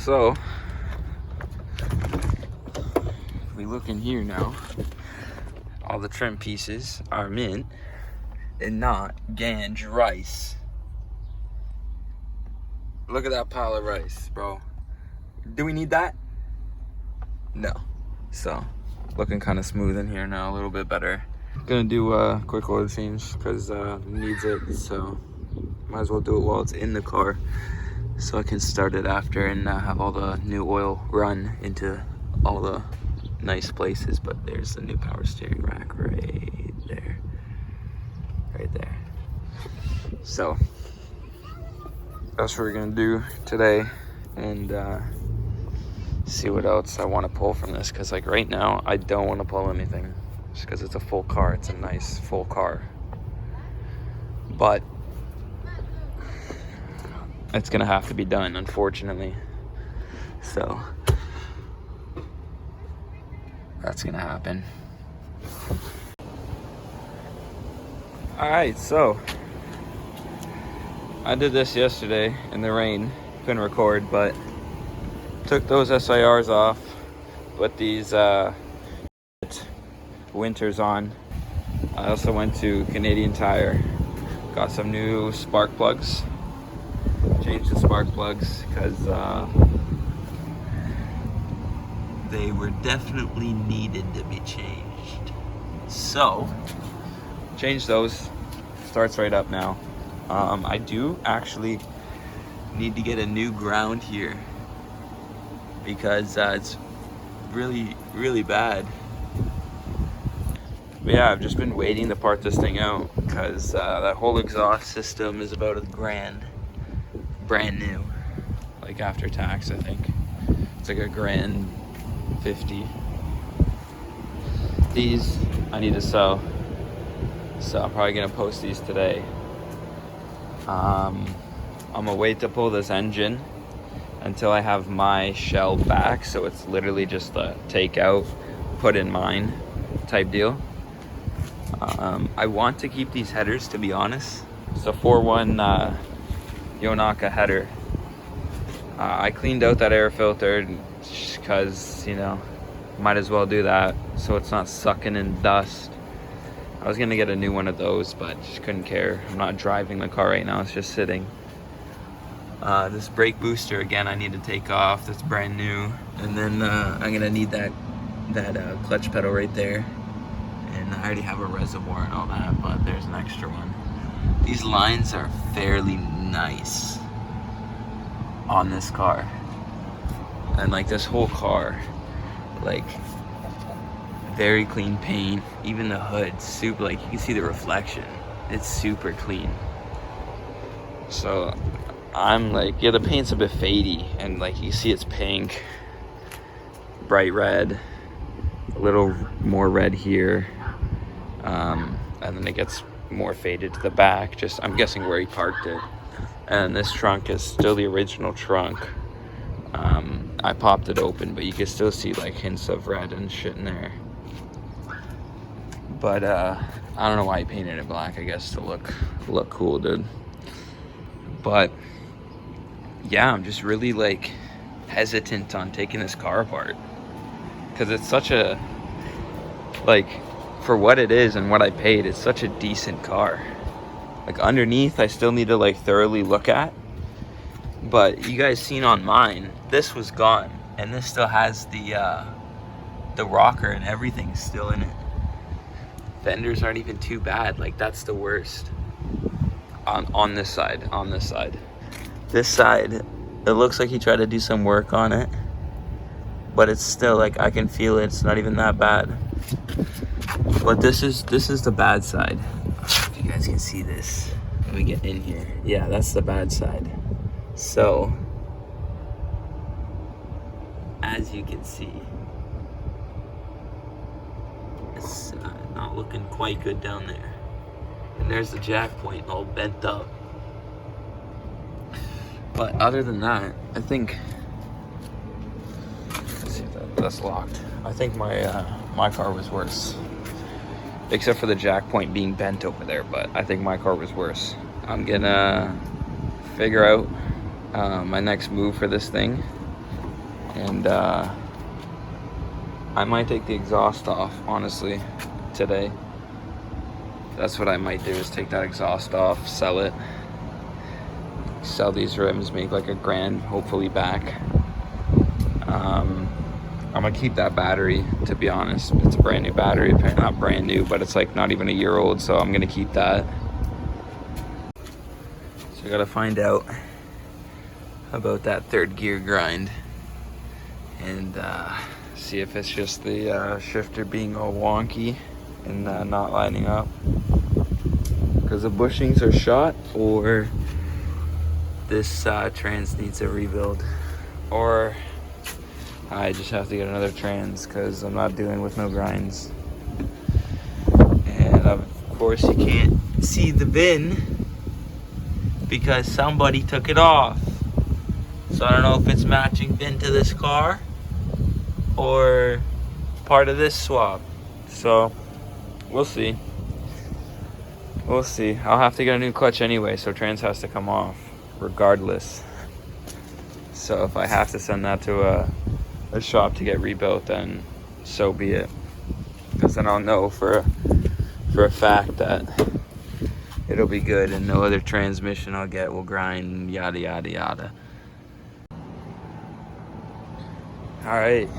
So, if we look in here now, all the trim pieces are mint and not Ganj rice. Look at that pile of rice, bro. Do we need that? No. So, looking kind of smooth in here now, a little bit better. Gonna do a quick oil change because it needs it, so might as well do it while it's in the car so I can start it after and have all the new oil run into all the nice places. But there's the new power steering rack right there. Right there. So that's what we're gonna do today, and see what else I want to pull from this, because like right now I don't want to pull anything just because it's a full car. It's a nice full car, but it's gonna have to be done, unfortunately. So that's gonna happen. All right, so I did this yesterday in the rain. Couldn't record, but took those SIRs off, put these winters on. I also went to Canadian Tire, got some new spark plugs, changed the spark plugs because they were definitely needed to be changed. So changed those. Starts right up now. I do actually need to get a new ground here because it's really bad. But yeah, I've just been waiting to part this thing out because that whole exhaust system is about $1,000 brand new, like after tax. I think it's like $1,050. These I need to sell, so I'm probably gonna post these today. I'm gonna wait to pull this engine until I have my shell back, so it's literally just a take out, put in mine type deal. I want to keep these headers, to be honest. It's a 4.1 Yonaka header. I cleaned out that air filter because, you know, might as well do that so it's not sucking in dust. I was gonna get a new one of those, but just couldn't care. I'm not driving the car right now, it's just sitting. This brake booster, again, I need to take off. That's brand new. And then I'm gonna need that clutch pedal right there. And I already have a reservoir and all that, but there's an extra one. These lines are fairly nice on this car. And like this whole car, like very clean paint. Even the hood, super, like you can see the reflection. It's super clean. So I'm like, yeah, the paint's a bit fadey, and like you see it's pink, bright red, a little more red here, and then it gets more faded to the back, just I'm guessing where he parked it. And this trunk is still the original trunk. I popped it open, but you can still see like hints of red and shit in there. But I don't know why he painted it black, I guess to look cool, dude. But yeah, I'm just really like hesitant on taking this car apart because it's such a, like, for what it is and what I paid, it's such a decent car. Like underneath I still need to like thoroughly look at, but you guys seen on mine, this was gone and this still has the rocker and everything still in it. Fenders aren't even too bad, like that's the worst. On this side, this side, it looks like he tried to do some work on it, but it's still like I can feel it. It's not even that bad. But this is the bad side. If you guys can see this, let me get in here. Yeah, that's the bad side. So as you can see, it's not looking quite good down there. And there's the jack point all bent up. But other than that, I think, let's see if that's locked. I think my car was worse. Except for the jack point being bent over there, but I think my car was worse. I'm gonna figure out my next move for this thing. And I might take the exhaust off, honestly, today. That's what I might do, is take that exhaust off, sell it. Sell these rims, make like $1,000, hopefully back. I'm gonna keep that battery, to be honest. It's a brand new battery, not brand new, but it's like not even a year old, so I'm gonna keep that. So I gotta find out about that third gear grind and see if it's just the shifter being all wonky and not lining up because the bushings are shot, or this trans needs a rebuild, or I just have to get another trans because I'm not dealing with no grinds. And of course you can't see the bin because somebody took it off. So I don't know if it's matching bin to this car or part of this swap. So we'll see. We'll see. I'll have to get a new clutch anyway, so trans has to come off regardless. So if I have to send that to a shop to get rebuilt, then so be it. Because then I'll know for a fact that it'll be good and no other transmission I'll get will grind, yada yada yada. Alright,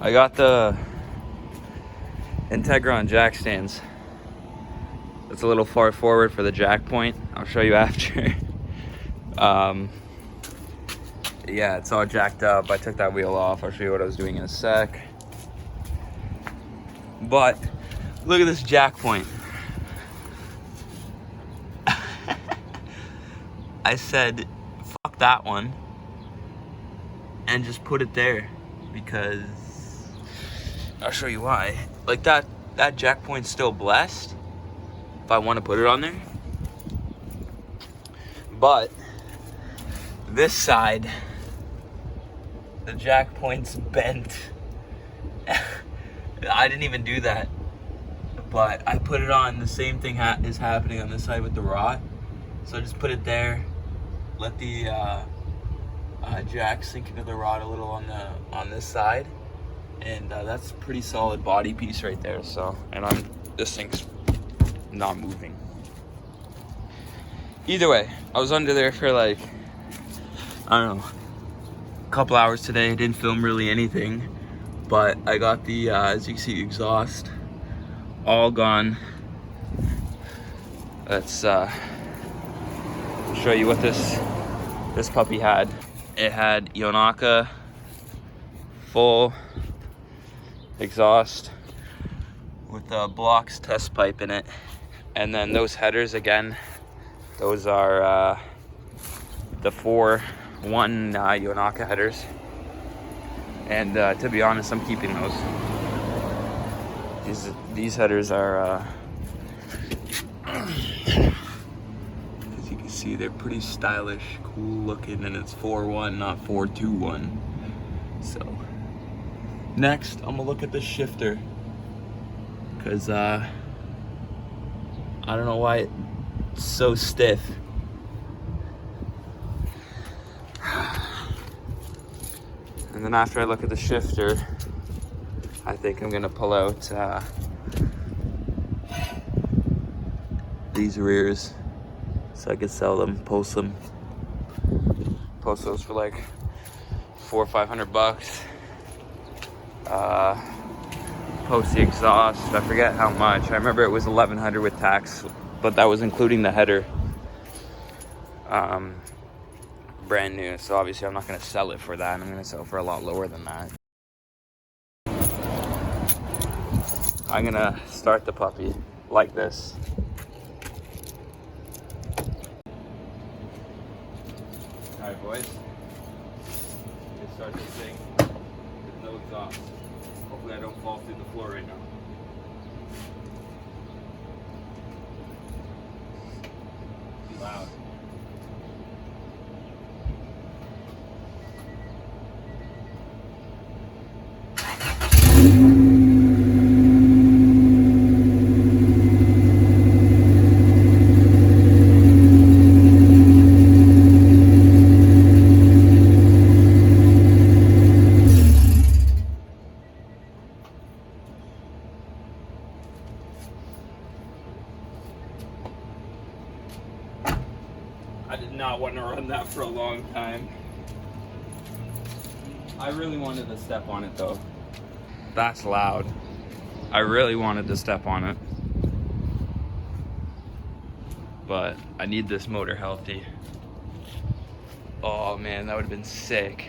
I got the Integron jack stands. It's a little far forward for the jack point. I'll show you after. Yeah, it's all jacked up. I took that wheel off. I'll show you what I was doing in a sec. But look at this jack point. I said, fuck that one, and just put it there because I'll show you why. Like that jack point's still blessed if I want to put it on there. But this side, the jack point's bent. I didn't even do that, but I put it on. The same thing is happening on this side with the rod. So I just put it there, let the jack sink into the rod a little on this side, and that's a pretty solid body piece right there. So, and this thing's not moving. Either way, I was under there for like, I don't know, a couple hours today. I didn't film really anything, but I got the as you can see, exhaust all gone. Let's show you what this puppy had. It had Yonaka full exhaust with a Blocks test pipe in it, and then those headers again, those are the 4-1 Yonaka headers, and to be honest, I'm keeping those. These headers are as you can see, they're pretty stylish, cool looking, and it's 4-1, not 4-2-1. So next I'm gonna look at the shifter, because I don't know why it's so stiff. And then after I look at the shifter, I think I'm gonna pull out these rears so I could sell them, post those for like $400 or $500. Post the exhaust, I forget how much. I remember it was $1,100 with tax, but that was including the header. Brand new, so obviously I'm not gonna sell it for that. I'm gonna sell it for a lot lower than that. I'm gonna start the puppy like this. Alright boys, let's start this thing with no exhaust. Hopefully I don't fall through the floor right now. Be loud. not want to run that for a long time. I really wanted to step on it though. That's loud. I really wanted to step on it. But I need this motor healthy. Oh man, that would have been sick.